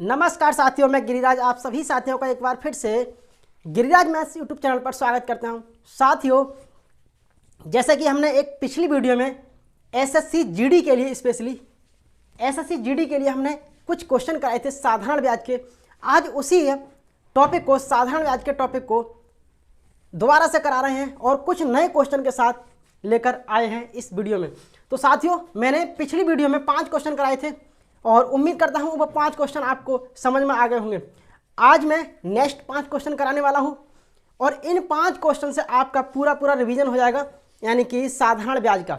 नमस्कार साथियों, मैं गिरिराज आप सभी साथियों का एक बार फिर से गिरिराज मैथ्स यूट्यूब चैनल पर स्वागत करता हूं। साथियों, जैसे कि हमने एक पिछली वीडियो में एसएससी जीडी के लिए स्पेशली एसएससी जीडी के लिए हमने कुछ क्वेश्चन कराए थे साधारण ब्याज के। आज उसी टॉपिक को, साधारण ब्याज के टॉपिक को दोबारा से करा रहे हैं और कुछ नए क्वेश्चन के साथ लेकर आए हैं इस वीडियो में। तो साथियों, मैंने पिछली वीडियो में 5 क्वेश्चन कराए थे और उम्मीद करता हूं वो 5 क्वेश्चन आपको समझ में आ गए होंगे। आज मैं नेक्स्ट 5 क्वेश्चन कराने वाला हूं और इन 5 क्वेश्चन से आपका पूरा रिवीजन हो जाएगा, यानी कि साधारण ब्याज का।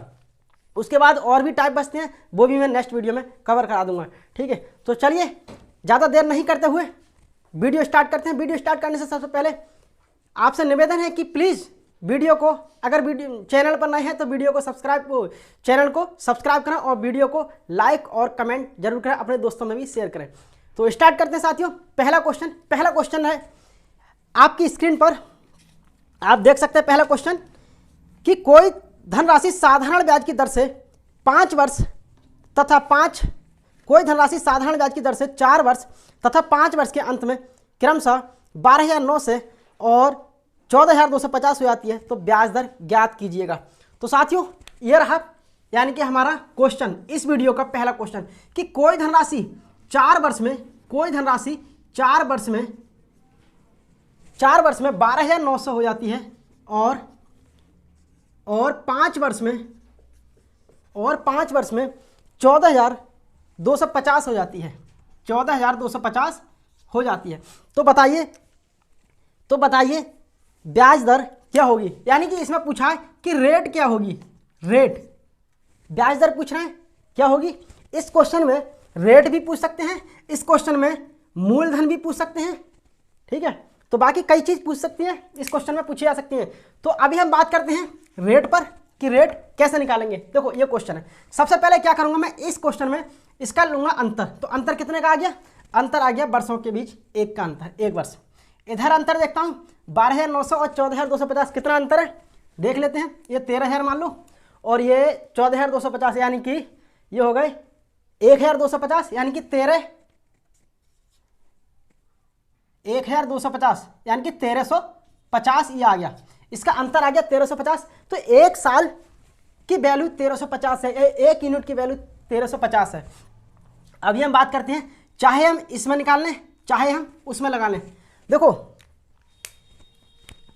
उसके बाद और भी टाइप बचते हैं, वो भी मैं नेक्स्ट वीडियो में कवर करा दूंगा। ठीक है, तो चलिए ज़्यादा देर नहीं करते हुए वीडियो स्टार्ट करते हैं। वीडियो स्टार्ट करने से सबसे पहले आपसे निवेदन है कि प्लीज़ वीडियो को, अगर वीडियो चैनल पर नए हैं तो वीडियो को चैनल को सब्सक्राइब करें और वीडियो को लाइक और कमेंट जरूर करें, अपने दोस्तों में भी शेयर करें। तो स्टार्ट करते हैं साथियों। पहला क्वेश्चन है आपकी स्क्रीन पर, आप देख सकते हैं। पहला क्वेश्चन कि कोई धनराशि साधारण ब्याज की दर से 5 वर्ष तथा 4 वर्ष तथा 5 वर्ष के अंत में क्रमशः 12,009 से और 14,250 हो जाती है, तो ब्याज दर ज्ञात कीजिएगा। तो साथियों, ये रहा यानी कि हमारा क्वेश्चन, इस वीडियो का पहला क्वेश्चन कि कोई धनराशि 4 वर्ष में 12,900 हो जाती है और 5 वर्ष में 14,250 हो जाती है। 14,250 हो जाती है। तो बताइए ब्याज दर क्या होगी। यानी कि इसमें पूछा है कि रेट क्या होगी, ब्याज दर पूछ रहे हैं क्या होगी। इस क्वेश्चन में रेट भी पूछ सकते हैं, इस क्वेश्चन में मूलधन भी पूछ सकते हैं। ठीक है, तो बाकी कई चीज़ पूछ सकती हैं, इस क्वेश्चन में पूछी जा सकती हैं। तो अभी हम बात करते हैं रेट पर कि रेट कैसे निकालेंगे। देखो, ये क्वेश्चन है। सबसे पहले क्या करूंगा मैं, इस क्वेश्चन में इसका लूंगा अंतर। तो अंतर कितने का आ गया? अंतर आ गया वर्षों के बीच 1 का अंतर, 1 वर्ष। इधर अंतर देखता हूँ 12,900 और 14,250 कितना अंतर है देख लेते हैं। ये 13,000 मान लो और ये 14,250, यानी कि ये हो गए 1,250, यानी कि 1,250 यानी कि 1,350 ये आ गया। इसका अंतर आ गया 1,350। तो 1 साल की वैल्यू 1,350 है, 1 यूनिट की वैल्यू 1,350 है। अभी हम बात करते हैं, चाहे हम इसमें निकाल लें चाहे हम उसमें लगा लें। देखो,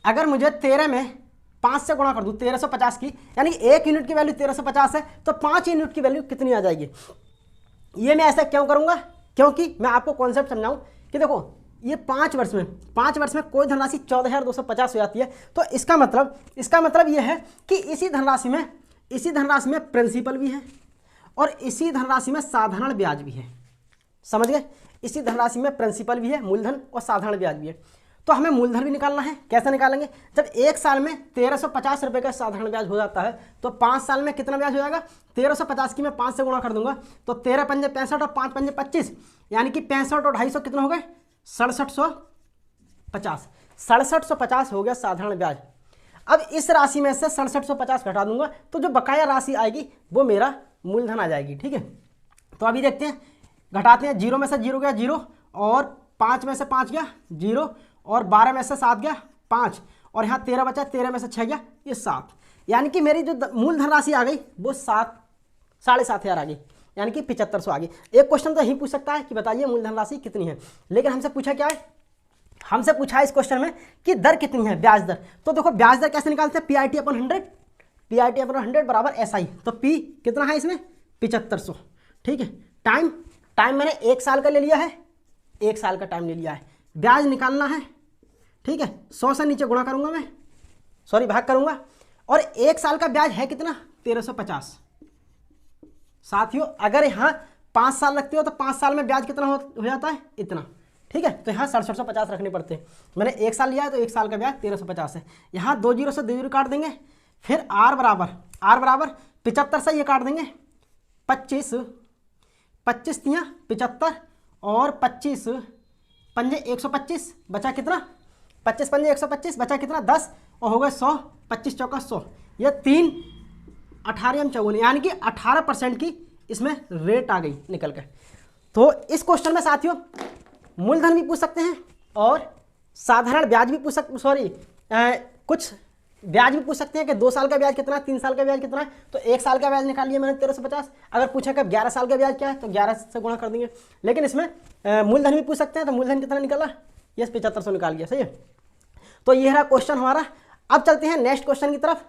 अगर मुझे 13 में 5 से गुणा कर दूं 1,350 की, यानी 1 यूनिट की वैल्यू 1,350 है, तो 5 यूनिट की वैल्यू कितनी आ जाएगी। ये मैं ऐसा क्यों करूंगा, क्योंकि मैं आपको कॉन्सेप्ट समझाऊं कि देखो, ये 5 वर्ष में कोई धनराशि 14,250 हो जाती है। तो इसका मतलब ये है कि इसी धनराशि में प्रिंसिपल भी है और इसी धनराशि में साधारण ब्याज भी है। समझ गए? इसी धनराशि में प्रिंसिपल भी है, मूलधन और साधारण ब्याज भी है। तो हमें मूलधन भी निकालना है। कैसे निकालेंगे? जब 1 साल में 1,350 रुपये का साधारण ब्याज हो जाता है, तो 5 साल में कितना ब्याज हो जाएगा? 1,350 की मैं 5 से गुणा कर दूंगा, तो 13 पंजे 65 और 5 पंजे 25, यानी कि 65 और 250 कितना हो गए? 6750। 6750 हो गया साधारण ब्याज। अब इस राशि में से 6750 घटा दूंगा, तो जो बकाया राशि आएगी वो मेरा मूलधन आ जाएगी। ठीक है, तो अभी देखते हैं, घटाते हैं। 0 में से 0 गया 0 और 5 में से 5 गया 0 और 12 में से 7 गया 5 और यहाँ 13 बचा, 13 में से 6 गया ये 7, यानी कि मेरी जो मूलधन राशि आ गई वो 7,500 आ गई, यानी कि 7500 आ गई। एक क्वेश्चन तो यही पूछ सकता है कि बताइए मूलधन राशि कितनी है, लेकिन हमसे पूछा क्या है? हमसे पूछा है इस क्वेश्चन में कि दर कितनी है, ब्याज दर। तो देखो, ब्याज दर कैसे निकालते हैं? PIT/100 बराबर SI। तो P कितना है इसमें? 7500। ठीक है, टाइम मैंने 1 साल का ले लिया है, 1 साल का टाइम ले लिया है। ब्याज निकालना है, ठीक है, 100 से नीचे गुणा करूंगा मैं, भाग करूंगा, और 1 साल का ब्याज है कितना? 1,350। साथियों, अगर यहाँ 5 साल रखते हो तो 5 साल में ब्याज कितना हो जाता है? इतना। ठीक है, तो यहाँ 6750 रखने पड़ते हैं। मैंने 1 साल लिया है तो 1 साल का ब्याज 1,350 है। यहाँ 2 जीरो से 2 जीरो काट देंगे, फिर R बराबर 75 से ये काट देंगे 25 तियाँ 75 और 25 पंजे 125, बचा कितना? 25 पंजे 125, बचा कितना? 10 और हो गए 100, 25 चौका 100, ये 3 18 54, यानी कि 18% की इसमें रेट आ गई निकल कर। तो इस क्वेश्चन में साथियों मूलधन भी पूछ सकते हैं और साधारण ब्याज भी पूछ सकते, सॉरी कुछ ब्याज भी पूछ सकते हैं कि 2 साल का ब्याज कितना है, 3 साल का ब्याज कितना है। तो 1 साल का ब्याज निकाल लिया मैंने 1350। अगर पूछा कि 11 साल का ब्याज क्या है तो 11 से गुणा कर देंगे। लेकिन इसमें मूलधन भी पूछ सकते हैं, तो मूलधन कितना निकला, ये 7500 निकाल गया, सही है। तो ये रहा क्वेश्चन हमारा। अब चलते हैं नेक्स्ट क्वेश्चन की तरफ।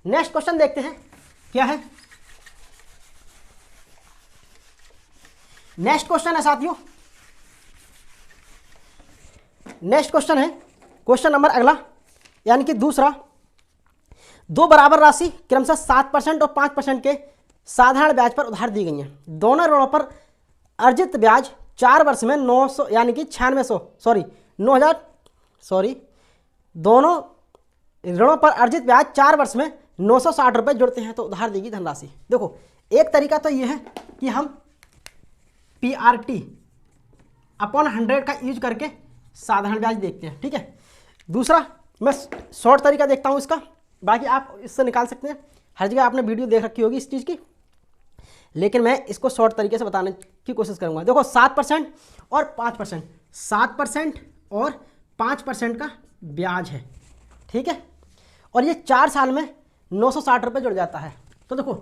नेक्स्ट क्वेश्चन देखते हैं क्या है। नेक्स्ट क्वेश्चन है साथियों, नेक्स्ट क्वेश्चन है क्वेश्चन नंबर अगला, यानी कि दूसरा। 2 बराबर राशि क्रमशः 7% और 5% के साधारण ब्याज पर उधार दी गई हैं। दोनों ऋणों पर अर्जित ब्याज 4 वर्ष में 900 यानी कि 9000 दोनों ऋणों पर अर्जित ब्याज 4 वर्ष में 960 रुपये जुड़ते हैं तो उधार दी गई धनराशि। देखो एक तरीका तो ये है कि हम PRT अपॉन 100 का यूज करके साधारण ब्याज देखते हैं, ठीक है। दूसरा मैं शॉर्ट तरीका देखता हूँ इसका, बाकी आप इससे निकाल सकते हैं। हर जगह आपने वीडियो देख रखी होगी इस चीज़ की, लेकिन मैं इसको शॉर्ट तरीके से बताने की कोशिश करूँगा। देखो 7% और 5%, 7% और 5% का ब्याज है, ठीक है। और ये 4 साल में 960 रुपये जुड़ जाता है। तो देखो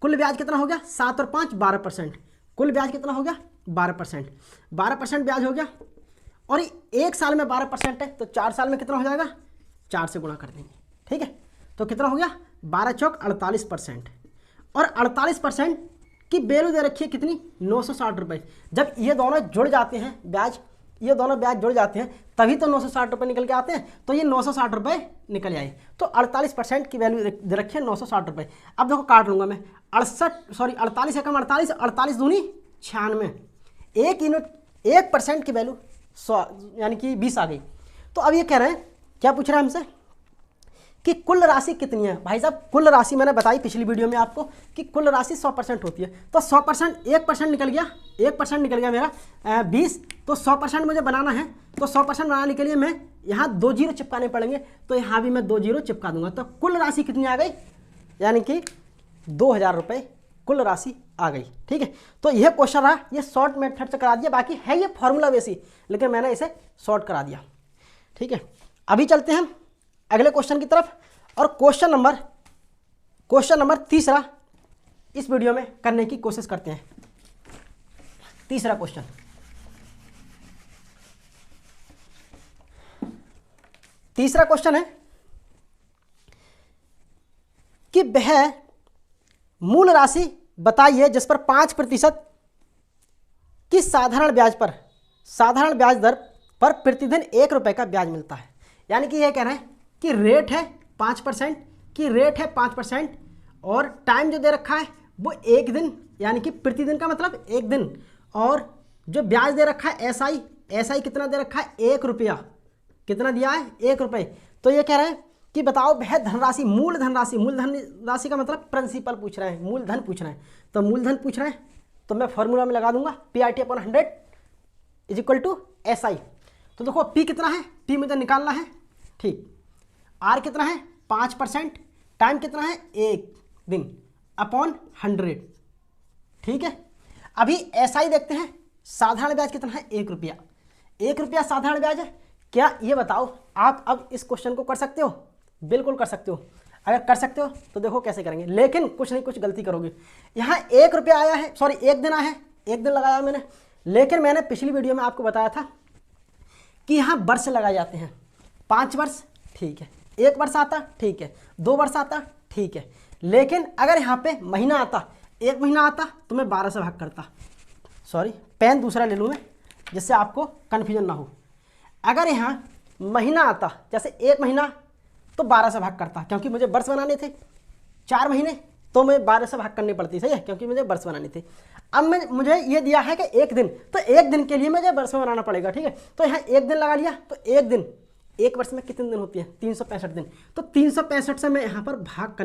कुल ब्याज कितना हो गया, 7 और 5 12%। कुल ब्याज कितना हो गया, 12%। 12% ब्याज हो गया और 1 साल में 12% है, तो 4 साल में कितना हो जाएगा, 4 से गुणा कर देंगे, ठीक है। तो कितना हो गया, 12 चौक 48%। और 48% की वैल्यू दे रखी है कितनी, 960 रुपये। जब ये दोनों जुड़ जाते हैं ब्याज, ये दोनों ब्याज जुड़ जाते हैं तभी तो 960 रुपये निकल के आते हैं। तो ये 960 रुपये निकल आए। तो 48% की वैल्यू दे रखी है 960 रुपये। अब देखो काट लूँगा मैं, 48 है कम 48, 48 दूनी 96। 1 यूनिट 1% की वैल्यू 100 यानी कि 20 आ गई। तो अब ये कह रहे हैं, क्या पूछ रहा है हमसे कि कुल राशि कितनी है। भाई साहब कुल राशि मैंने बताई पिछली वीडियो में आपको कि कुल राशि 100% होती है। तो 100% 1% निकल गया, 1% निकल गया मेरा 20। तो 100% मुझे बनाना है, तो 100% बनाने के लिए मैं यहाँ 2 जीरो चिपकाने पड़ेंगे। तो यहाँ भी मैं 2 जीरो चिपका दूंगा। तो कुल राशि कितनी आ गई, यानी कि 2000 रुपये कुल राशि आ गई, ठीक है। तो यह क्वेश्चन रहा, ये शॉर्ट मेथड से करा दिया, बाकी है ये फॉर्मूला बेसी, लेकिन मैंने इसे शॉर्ट करा दिया, ठीक है। अभी चलते हैं अगले क्वेश्चन की तरफ। और क्वेश्चन नंबर तीसरा इस वीडियो में करने की कोशिश करते हैं। तीसरा क्वेश्चन, तीसरा क्वेश्चन है कि वह मूल राशि बताइए जिस पर 5% की साधारण ब्याज दर पर प्रतिदिन 1 रुपये का ब्याज मिलता है। यानी कि यह कह रहे हैं कि रेट है 5% और टाइम जो दे रखा है वो 1 दिन, यानी कि प्रतिदिन का मतलब 1 दिन। और जो ब्याज दे रखा है एसआई कितना दे रखा है, 1 रुपया। कितना दिया है, 1 रुपये। तो ये कह रहे हैं कि बताओ वह धनराशि, मूल धनराशि का मतलब प्रिंसिपल पूछ रहे हैं, मूलधन पूछ रहे हैं। तो मूलधन पूछ रहे हैं तो मैं फॉर्मूला में लगा दूंगा PRT अपॉन 100 = SI। तो देखो P कितना है, P मुझे निकालना है, ठीक। R कितना है 5%, टाइम कितना है 1 दिन अपॉन 100, ठीक है। अभी SI देखते हैं, साधारण ब्याज कितना है, 1 रुपया। 1 रुपया साधारण ब्याज है। क्या ये बताओ आप अब इस क्वेश्चन को कर सकते हो, बिल्कुल कर सकते हो। अगर कर सकते हो तो देखो कैसे करेंगे, लेकिन कुछ नहीं कुछ गलती करोगे। यहाँ 1 रुपया आया है, सॉरी 1 दिन आया है, 1 दिन लगाया मैंने। लेकिन मैंने पिछली वीडियो में आपको बताया था कि यहाँ वर्ष लगाए जाते हैं। 5 वर्ष ठीक है, 1 वर्ष आता ठीक है, 2 वर्ष आता ठीक है। लेकिन अगर यहाँ पे महीना आता, 1 महीना आता तो मैं 12 से भाग करता। सॉरी पेन दूसरा ले लूँ मैं, जिससे आपको कन्फ्यूजन ना हो। अगर यहाँ महीना आता, जैसे 1 महीना, तो 12 से भाग करता, क्योंकि मुझे वर्ष बनाने थे। 4 महीने तो मैं 12 से भाग करनी पड़ती, सही है, क्योंकि मुझे वर्ष बनाने थे। अब मुझे ये दिया है कि 1 दिन, तो 1 दिन के लिए मुझे वर्ष में बनाना पड़ेगा, ठीक है। तो यहाँ 1 दिन लगा लिया, तो 1 दिन, 1 वर्ष में कितने दिन होती है, 365 दिन। तो 365 से मैं यहाँ पर भाग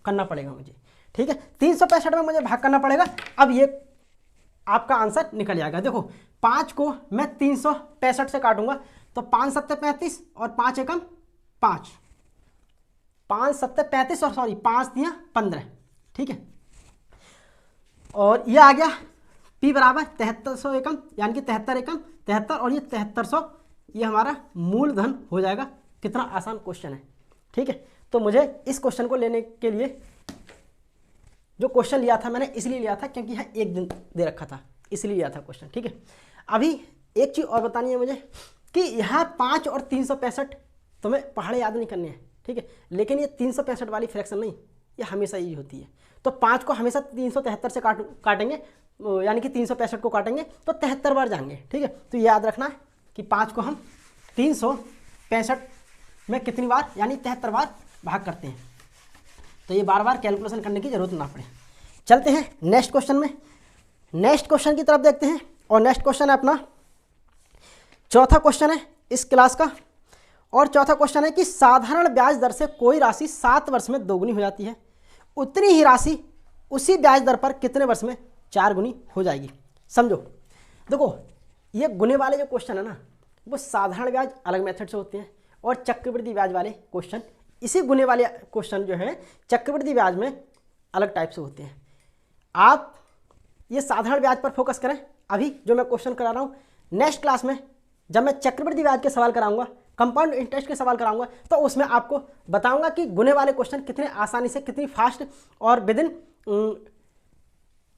करना पड़ेगा मुझे, ठीक है। 365 में मुझे भाग करना पड़ेगा। अब ये आपका आंसर निकल जाएगा। देखो 5 को मैं 365 से काटूंगा, तो 5 7 35 और 5 एकम 5, 5 7 35 और 5 दिया 15, ठीक है। और ये आ गया P बराबर 7300 एकम, यानी कि 73 एकम 73 और ये 7300, ये हमारा मूलधन हो जाएगा। कितना आसान क्वेश्चन है, ठीक है। तो मुझे इस क्वेश्चन को लेने के लिए जो क्वेश्चन लिया था मैंने इसलिए लिया था क्योंकि यहाँ एक दिन दे रखा था, इसलिए लिया था क्वेश्चन, ठीक है। अभी एक चीज़ और बतानी है मुझे कि यहाँ 5 और 365 तुम्हें पहाड़े याद नहीं करने हैं, ठीक है। लेकिन ये 365 वाली फ्रैक्शन नहीं, ये हमेशा ही होती है। तो 5 को हमेशा 373 से काटेंगे, यानी कि 365 को काटेंगे तो 73 बार जाएंगे, ठीक है। तो ये याद रखना है कि 5 को हम 365 में कितनी बार, यानी 73 बार भाग करते हैं। तो ये बार बार कैलकुलेशन करने की जरूरत ना पड़े। चलते हैं नेक्स्ट क्वेश्चन में, नेक्स्ट क्वेश्चन की तरफ देखते हैं। और नेक्स्ट क्वेश्चन है अपना चौथा क्वेश्चन है इस क्लास का। और चौथा क्वेश्चन है कि साधारण ब्याज दर से कोई राशि 7 वर्ष में 2 गुनी हो जाती है, उतनी ही राशि उसी ब्याज दर पर कितने वर्ष में 4 गुनी हो जाएगी। समझो, देखो ये गुने वाले जो क्वेश्चन है ना, वो साधारण ब्याज अलग मेथड से होते हैं और चक्रवृद्धि ब्याज वाले क्वेश्चन, इसी गुने वाले क्वेश्चन जो है चक्रवृद्धि ब्याज में अलग टाइप से होते हैं। आप ये साधारण ब्याज पर फोकस करें। अभी जो मैं क्वेश्चन करा रहा हूँ, नेक्स्ट क्लास में जब मैं चक्रवृद्धि ब्याज के सवाल कराऊंगा, कंपाउंड इंटरेस्ट के सवाल कराऊंगा, तो उसमें आपको बताऊंगा कि गुने वाले क्वेश्चन कितने आसानी से, कितनी फास्ट और विदिन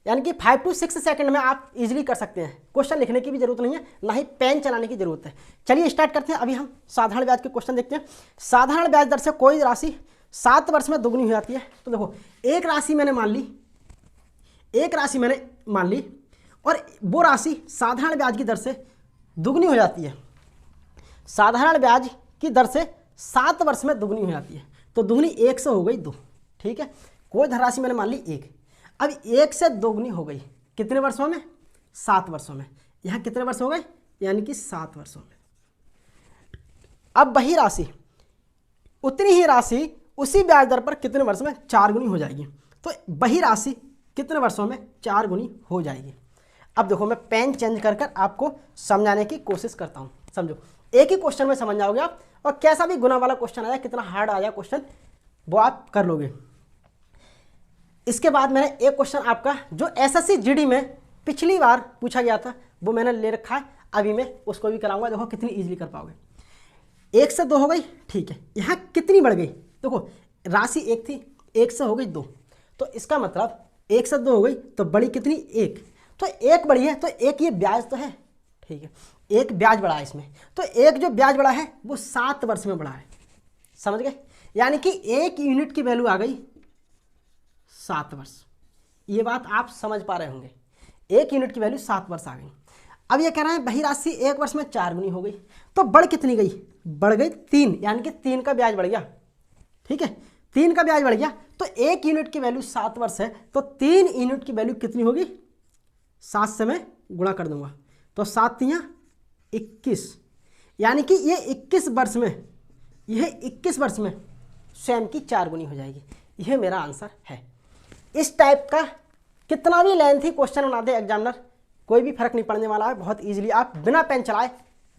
यानी कि 5 to 6 सेकंड में आप इजीली कर सकते हैं। क्वेश्चन लिखने की भी जरूरत नहीं है, ना ही पेन चलाने की जरूरत है। चलिए स्टार्ट करते हैं। अभी हम साधारण ब्याज के क्वेश्चन देखते हैं। साधारण ब्याज दर से कोई राशि 7 वर्ष में 2 गुनी हो जाती है। तो देखो एक राशि मैंने मान ली और वो राशि साधारण ब्याज की दर से 2 गुनी हो जाती है। साधारण ब्याज की दर से 7 वर्ष में 2 गुनी हो जाती है। तो 2 गुनी 1 से हो गई 2, ठीक है। कोई धनराशि मैंने मान ली 1, अब 1 से 2 गुनी हो गई कितने वर्षों में, 7 वर्षों में। यहाँ कितने वर्ष हो गए, यानी कि 7 वर्षों में। अब वही राशि, उतनी ही राशि उसी ब्याज दर पर कितने वर्ष में 4 गुनी हो जाएगी। तो वही राशि कितने वर्षों में 4 गुनी हो जाएगी। अब देखो मैं पेन चेंज कर कर आपको समझाने की कोशिश करता हूँ। समझो, एक ही क्वेश्चन में समझ जाओगे आप, और कैसा भी गुना वाला क्वेश्चन आया, कितना हार्ड आया क्वेश्चन, वो आप कर लोगे। इसके बाद मैंने एक क्वेश्चन आपका जो एसएससी जीडी में पिछली बार पूछा गया था वो मैंने ले रखा है, अभी मैं उसको भी कराऊंगा। देखो कितनी इजीली कर पाओगे। 1 से 2 हो गई, ठीक है। यहाँ कितनी बढ़ गई, देखो राशि 1 थी, 1 से हो गई 2, तो इसका मतलब 1 से 2 हो गई तो बड़ी कितनी 1, तो 1 बढ़ी है, तो 1 ये ब्याज तो है, ठीक है। 1 ब्याज बढ़ा है इसमें, तो 1 जो ब्याज बढ़ा है वो 7 वर्ष में बढ़ा है। समझ गए, यानी कि 1 यूनिट की वैल्यू आ गई 7 वर्ष। ये बात आप समझ पा रहे होंगे, 1 यूनिट की वैल्यू 7 वर्ष आ गई। अब ये कह रहे हैं वही राशि 1 वर्ष में 4 गुनी हो गई, तो बढ़ कितनी गई, बढ़ गई 3, यानी कि 3 का ब्याज बढ़ गया, ठीक है। 3 का ब्याज बढ़ गया, तो 1 यूनिट की वैल्यू 7 वर्ष है, तो 3 यूनिट की वैल्यू कितनी होगी, 7 से मैं गुणा कर दूंगा, तो 7 तियां 21, यानी कि ये 21 वर्ष में, यह 21 वर्ष में स्वयं की 4 गुनी हो जाएगी। यह मेरा आंसर है। इस टाइप का कितना भी लेंथी क्वेश्चन बना दे एग्जामिनर, कोई भी फर्क नहीं पड़ने वाला है। बहुत इजीली आप बिना पेन चलाए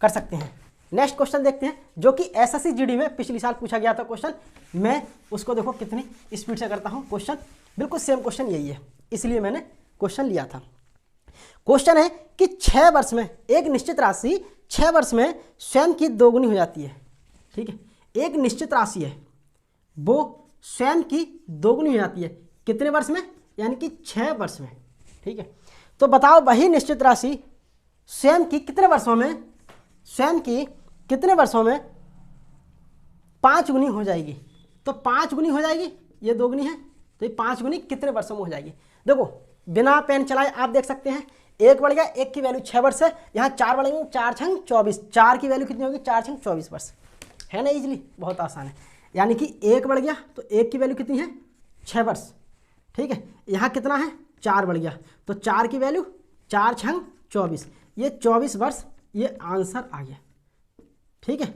कर सकते हैं। नेक्स्ट क्वेश्चन देखते हैं, जो कि एसएससी जीडी में पिछली साल पूछा गया था क्वेश्चन। मैं उसको देखो कितनी स्पीड से करता हूं। क्वेश्चन बिल्कुल सेम क्वेश्चन यही है, इसलिए मैंने क्वेश्चन लिया था। क्वेश्चन है कि 6 वर्ष में एक निश्चित राशि 6 वर्ष में स्वयं की 2 गुनी हो जाती है, ठीक है। एक निश्चित राशि है, वो स्वयं की 2 गुनी हो जाती है कितने वर्ष में, यानी कि 6 वर्ष में, ठीक है। तो बताओ वही निश्चित राशि स्वयं की कितने वर्षों में, स्वयं की कितने वर्षों में 5 गुनी हो जाएगी। तो 5 गुनी हो जाएगी, ये 2 गुनी है, तो ये 5 गुनी कितने वर्षों में हो जाएगी। देखो बिना पेन चलाए आप देख सकते हैं, 1 बढ़ गया, 1 की वैल्यू 6 वर्ष है, यहाँ 4 बढ़ेंगे, 4 छंग 24, 4 की वैल्यू कितनी होगी, 4 छंग 24 वर्ष, है ना। इजीली बहुत आसान है, यानी कि 1 बढ़ गया तो 1 की वैल्यू कितनी है 6 वर्ष, ठीक है। यहाँ कितना है 4 बढ़ गया, तो 4 की वैल्यू 4 छंग 24, ये 24 वर्ष, ये आंसर आ गया, ठीक है।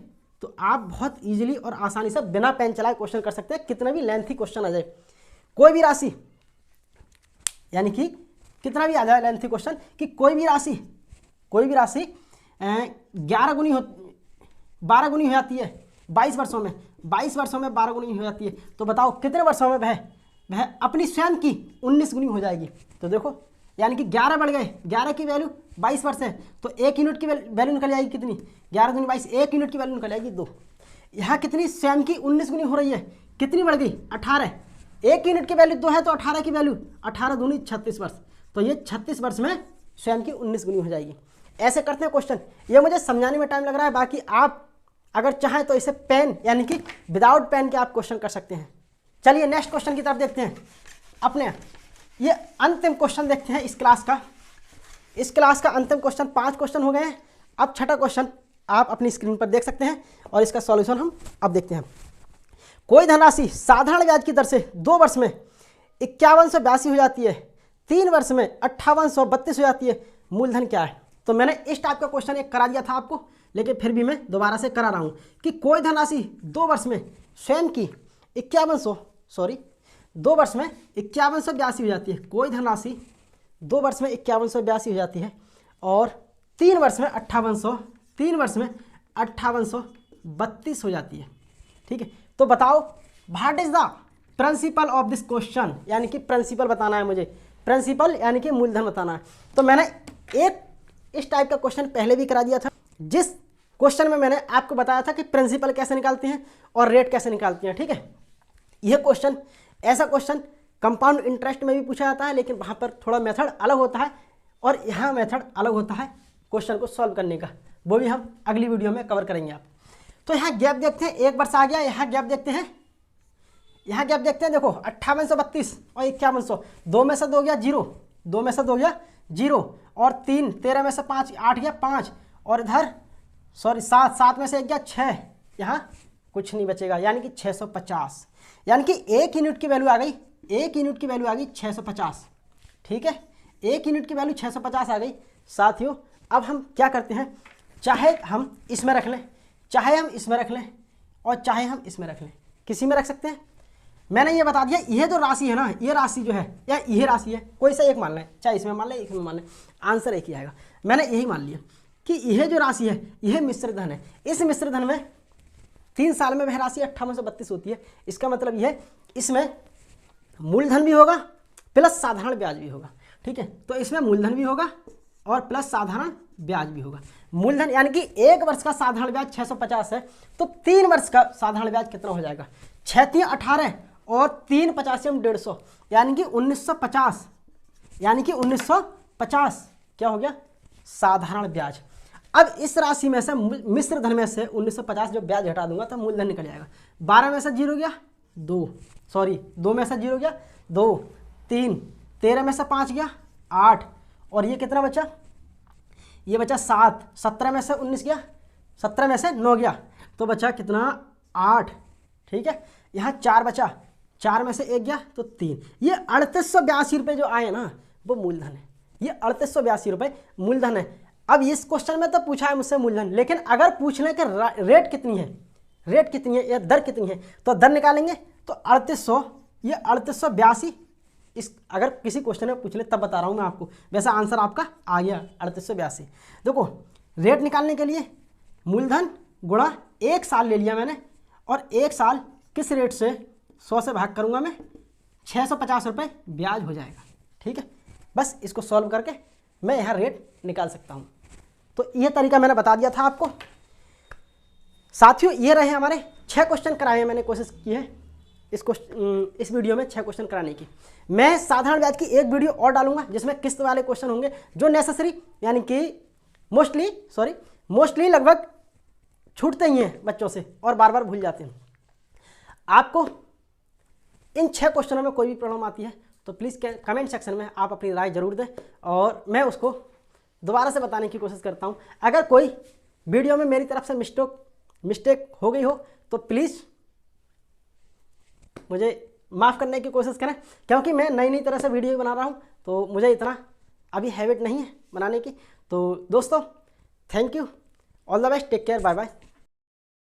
तो आप बहुत इजीली और आसानी से बिना पेन चलाए क्वेश्चन कर सकते हैं, कितना भी लेंथी क्वेश्चन आ जाए। कोई भी राशि, यानी कि कितना भी आ जाए लेंथी क्वेश्चन, कि कोई भी राशि 11 गुनी हो 12 गुनी हो जाती है 22 वर्षों में, 22 वर्षों में 12 गुनी हो जाती है, तो बताओ कितने वर्षों में वह अपनी स्वयं की 19 गुनी हो जाएगी। तो देखो यानी कि 11 बढ़ गए, 11 की वैल्यू 22 वर्ष है, तो 1 यूनिट की वैल्यू निकल जाएगी कितनी, 11 दूनी 22, 1 यूनिट की वैल्यू निकल जाएगी 2। यहाँ कितनी, स्वयं की 19 गुनी हो रही है, कितनी बढ़ गई 18, 1 यूनिट की वैल्यू 2 है तो 18 की वैल्यू 18 दूनी 36 वर्ष, तो ये 36 वर्ष में स्वयं की 19 गुनी हो जाएगी। ऐसे करते हैं क्वेश्चन, ये मुझे समझाने में टाइम लग रहा है, बाकी आप अगर चाहें तो इसे पेन यानी कि विदाउट पेन के आप क्वेश्चन कर सकते हैं। चलिए नेक्स्ट क्वेश्चन की तरफ देखते हैं। अपने ये अंतिम क्वेश्चन देखते हैं इस क्लास का। इस क्लास का अंतिम क्वेश्चन, 5 क्वेश्चन हो गए हैं। अब छठा क्वेश्चन आप अपनी स्क्रीन पर देख सकते हैं और इसका सॉल्यूशन हम अब देखते हैं। कोई धनराशि साधारण ब्याज की दर से 2 वर्ष में 5182 हो जाती है, 3 वर्ष में 5832 हो जाती है, मूलधन क्या है। तो मैंने इस टाइप का क्वेश्चन एक करा दिया था आपको, लेकिन फिर भी मैं दोबारा से करा रहा हूँ कि कोई धनराशि 2 वर्ष में स्वयं की 2 वर्ष में 5182 हो जाती है। कोई धनराशि 2 वर्ष में 5182 हो जाती है और 3 वर्ष में 5832 हो जाती है। ठीक है, तो बताओ what is the principle of this question, यानी कि प्रिंसिपल बताना है मुझे, प्रिंसिपल यानी कि मूलधन बताना है। तो मैंने एक इस टाइप का क्वेश्चन पहले भी करा दिया था, जिस क्वेश्चन में मैंने आपको बताया था कि प्रिंसिपल कैसे निकालते हैं और रेट कैसे निकालते हैं। ठीक है, यह क्वेश्चन, ऐसा क्वेश्चन कंपाउंड इंटरेस्ट में भी पूछा जाता है, लेकिन वहाँ पर थोड़ा मेथड अलग होता है और यहाँ मेथड अलग होता है क्वेश्चन को सॉल्व करने का, वो भी हम अगली वीडियो में कवर करेंगे आप। तो यहाँ गैप देखते हैं, 1 वर्ष आ गया, यहाँ गैप देखते हैं, देखो 5832 और 5100, 2 में से 2 गया 0, 2 में से 2 गया 0 और 3, 13 में से 5, 8 गया 5 और इधर 7 में से 1 गया 6, यहाँ कुछ नहीं बचेगा, यानी कि 650, यानी कि 1 यूनिट की वैल्यू आ गई, 1 यूनिट की वैल्यू आ गई 650। ठीक है, 1 यूनिट की वैल्यू 650 आ गई। साथियों अब हम क्या करते हैं, चाहे हम इसमें रख लें, चाहे हम इसमें रख लें और चाहे हम इसमें रख लें, किसी में रख सकते हैं। मैंने ये बता दिया, यह जो राशि है ना, ये राशि जो है या यह राशि है, कोई सा एक मान लें, चाहे इसमें मान लें इसमें मान लें, आंसर एक ही आएगा। मैंने यही मान लिया कि यह जो राशि है यह मिश्र धन है। इस मिश्र धन में 3 साल में वह राशि 5832 होती है। इसका मतलब यह है इसमें मूलधन भी होगा प्लस साधारण ब्याज भी होगा। ठीक है, तो इसमें मूलधन भी होगा और प्लस साधारण ब्याज भी होगा। मूलधन यानी कि 1 वर्ष का साधारण ब्याज 650 है, तो 3 वर्ष का साधारण ब्याज कितना हो जाएगा, 6 3 18 और 3 85 150, यानी कि 1950, यानी कि 1950 क्या हो गया, साधारण ब्याज। अब इस राशि में से मिश्र धन में से 1950 जो ब्याज हटा दूंगा तो मूलधन निकल जाएगा। 12 में से 0 गया 2 में से 0 गया 2, 3, 13 में से 5 गया 8 और ये कितना बचा, ये बचा 7, 17 में से 19 गया, 17 में से 9 गया, तो बचा कितना 8। ठीक है, यहाँ 4 बचा, 4 में से 1 गया तो 3। ये 3882 रुपये जो आए ना वो मूलधन है, ये 3882 रुपये मूलधन है। अब इस क्वेश्चन में तो पूछा है मुझसे मूलधन, लेकिन अगर पूछने के रेट कितनी है, या दर कितनी है, तो दर निकालेंगे तो 3800, ये 3882, इस अगर किसी क्वेश्चन में पूछ ले तब बता रहा हूँ मैं आपको, वैसा आंसर आपका आ गया 3882। देखो रेट निकालने के लिए मूलधन गुणा 1 साल ले लिया मैंने, और 1 साल किस रेट से 100 से भाग करूँगा मैं, 650 रुपये ब्याज हो जाएगा। ठीक है, बस इसको सॉल्व करके मैं यहाँ रेट निकाल सकता हूँ। तो ये तरीका मैंने बता दिया था आपको। साथियों ये रहे हमारे 6 क्वेश्चन कराए, मैंने कोशिश की है इस वीडियो में 6 क्वेश्चन कराने की। मैं साधारण ब्याज की एक वीडियो और डालूंगा जिसमें किस्त वाले क्वेश्चन होंगे जो नेसेसरी यानी कि मोस्टली लगभग छूटते ही हैं बच्चों से और बार बार भूल जाते हैं। आपको इन 6 क्वेश्चनों में कोई भी प्रॉब्लम आती है तो प्लीज़ कमेंट सेक्शन में आप अपनी राय जरूर दें और मैं उसको दोबारा से बताने की कोशिश करता हूं। अगर कोई वीडियो में मेरी तरफ से मिस्टेक हो गई हो तो प्लीज़ मुझे माफ़ करने की कोशिश करें, क्योंकि मैं नई तरह से वीडियो बना रहा हूं तो मुझे इतना अभी हैबिट नहीं है बनाने की। तो दोस्तों thank you, all the best, take care, bye bye.